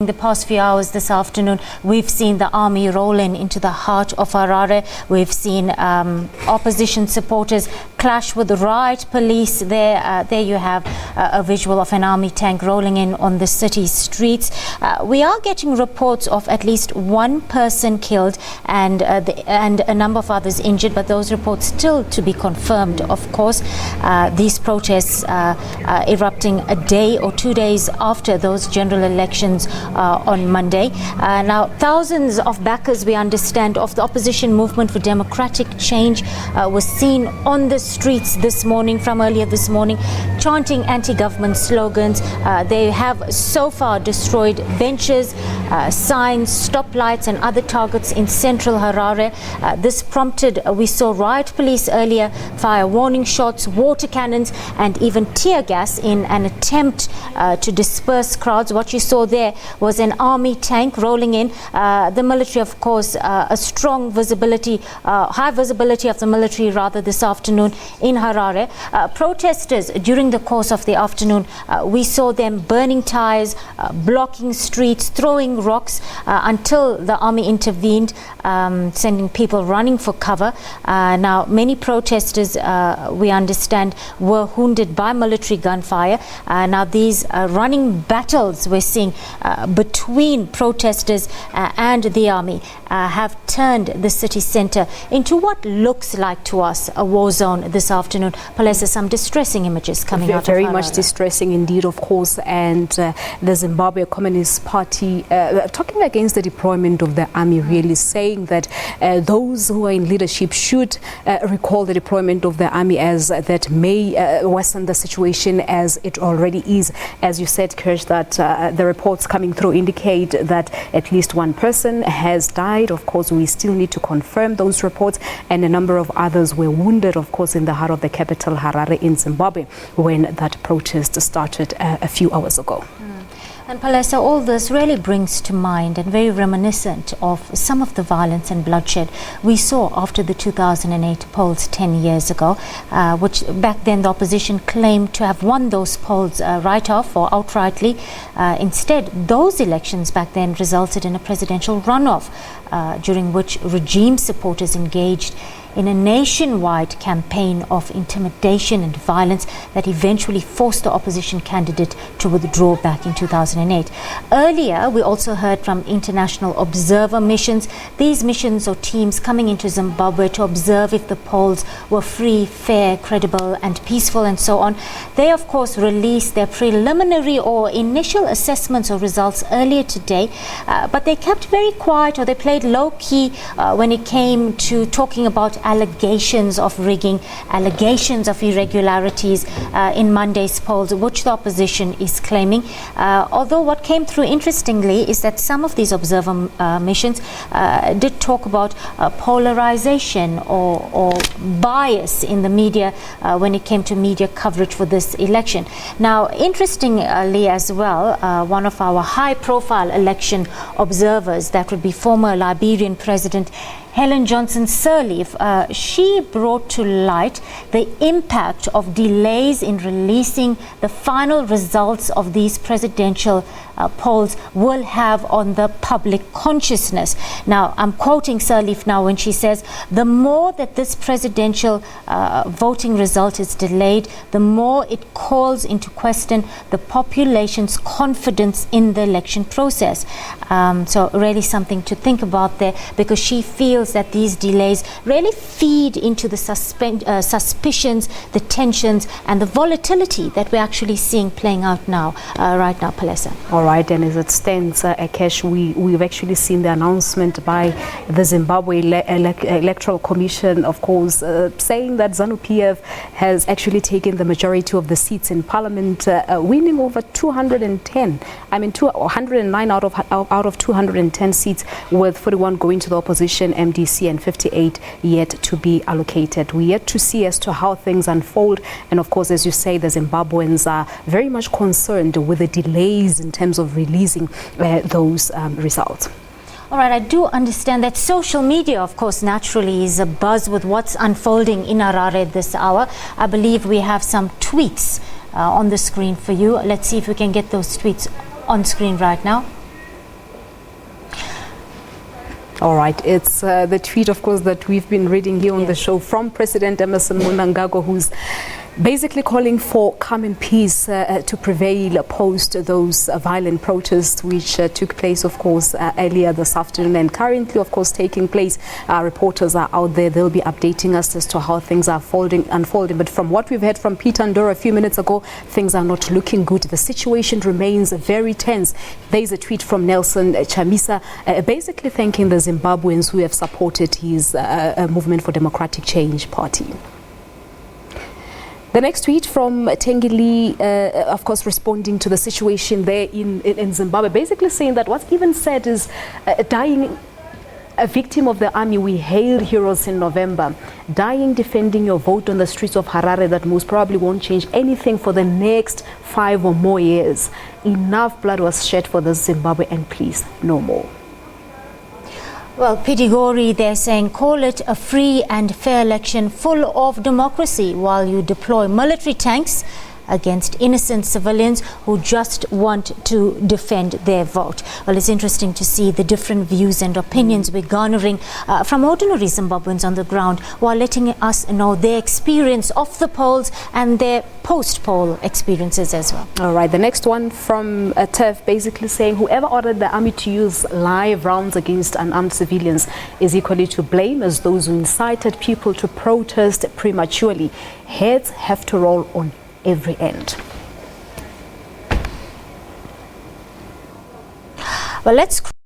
In the past few hours this afternoon, we've seen the army roll into the heart of Harare. We've seen opposition supporters clash with the riot police. There you have a visual of an army tank rolling in on the city streets. We are getting reports of at least one person killed and a number of others injured, but those reports still to be confirmed, of course. These protests erupting a day or 2 days after those general elections on Monday. Now, thousands of backers, we understand, of the opposition movement for democratic change was seen on the streets this morning, from earlier this morning, chanting anti-government slogans. They have so far destroyed benches, signs, stoplights and other targets in central Harare. This prompted, we saw riot police earlier fire warning shots, water cannons and even tear gas in an attempt to disperse crowds. What you saw there was an army tank rolling in. The military, of course, a strong visibility, high visibility of the military rather this afternoon in Harare. Protesters during the course of the afternoon, we saw them burning tyres, blocking streets, throwing rocks until the army intervened, sending people running for cover. Now, many protesters, we understand, were wounded by military gunfire. Now, these running battles we're seeing between protesters and the army have turned the city centre into what looks like to us a war zone this afternoon. Palesa, some distressing images coming out of Very Harare. much distressing indeed, of course, and the Zimbabwe Communist Party talking against the deployment of the army, really saying that those who are in leadership should recall the deployment of the army, as that may worsen the situation as it already is. As you said, Kirsch, that the reports coming through indicate that at least one person has died. Of course, we still need to confirm those reports, and a number of others were wounded, of course, in the heart of the capital, Harare, in Zimbabwe, when that protest started a few hours ago. And Palesa, all this really brings to mind and very reminiscent of some of the violence and bloodshed we saw after the 2008 polls 10 years ago, which back then the opposition claimed to have won those polls right off or outrightly. Instead, those elections back then resulted in a presidential runoff, during which regime supporters engaged in a nationwide campaign of intimidation and violence that eventually forced the opposition candidate to withdraw back in 2008. Earlier, we also heard from international observer missions. These missions or teams coming into Zimbabwe to observe if the polls were free, fair, credible and peaceful and so on. They, of course, released their preliminary or initial assessments or results earlier today, but they kept very quiet, or they played low-key when it came to talking about allegations of rigging, allegations of irregularities in Monday's polls, which the opposition is claiming. Although what came through interestingly is that some of these observer missions did talk about polarization or bias in the media when it came to media coverage for this election. Now, interestingly as well, one of our high-profile election observers, that would be former Liberian President Helen Johnson Sirleaf, she brought to light the impact of delays in releasing the final results of these presidential polls will have on the public consciousness. Now, I'm quoting Sirleaf now when she says, the more that this presidential voting result is delayed, the more it calls into question the population's confidence in the election process. So really something to think about there, because she feels that these delays really feed into the suspicions, the tensions and the volatility that we're actually seeing playing out now, right now, Palesa. All right, and as it stands, Akesh, we've actually seen the announcement by the Zimbabwe Electoral Commission, of course, saying that Zanu PF has actually taken the majority of the seats in Parliament, winning over 210. I mean, 109 out of 210 seats, with 41 going to the opposition, MDC, and 58 yet to be allocated. We're yet to see as to how things unfold. And of course, as you say, the Zimbabweans are very much concerned with the delays in terms of releasing those results. All right, I do understand that social media, of course, naturally is abuzz with what's unfolding in Harare this hour. I believe we have some tweets on the screen for you. Let's see if we can get those tweets on screen right now. All right, it's the tweet, of course, that we've been reading here on the show from President Emmerson Mnangagwa, who's basically calling for calm and peace to prevail post those violent protests which took place, of course, earlier this afternoon and currently, of course, taking place. Reporters are out there. They'll be updating us as to how things are unfolding. But from what we've heard from Peter Ndoro a few minutes ago, things are not looking good. The situation remains very tense. There's a tweet from Nelson Chamisa basically thanking the Zimbabweans who have supported his Movement for Democratic Change party. The next tweet from Tengili, of course, responding to the situation there in Zimbabwe, basically saying that what's even said is dying a victim of the army, we hailed heroes in November, dying defending your vote on the streets of Harare that most probably won't change anything for the next 5 or more years. Enough blood was shed for the Zimbabwe and please, no more. Well, Pidigori, they're saying, call it a free and fair election full of democracy while you deploy military tanks against innocent civilians who just want to defend their vote. Well, it's interesting to see the different views and opinions we're garnering from ordinary Zimbabweans on the ground, while letting us know their experience of the polls and their post-poll experiences as well. All right, the next one from TEF, basically saying whoever ordered the army to use live rounds against unarmed civilians is equally to blame as those who incited people to protest prematurely. Heads have to roll on every end. Well, let's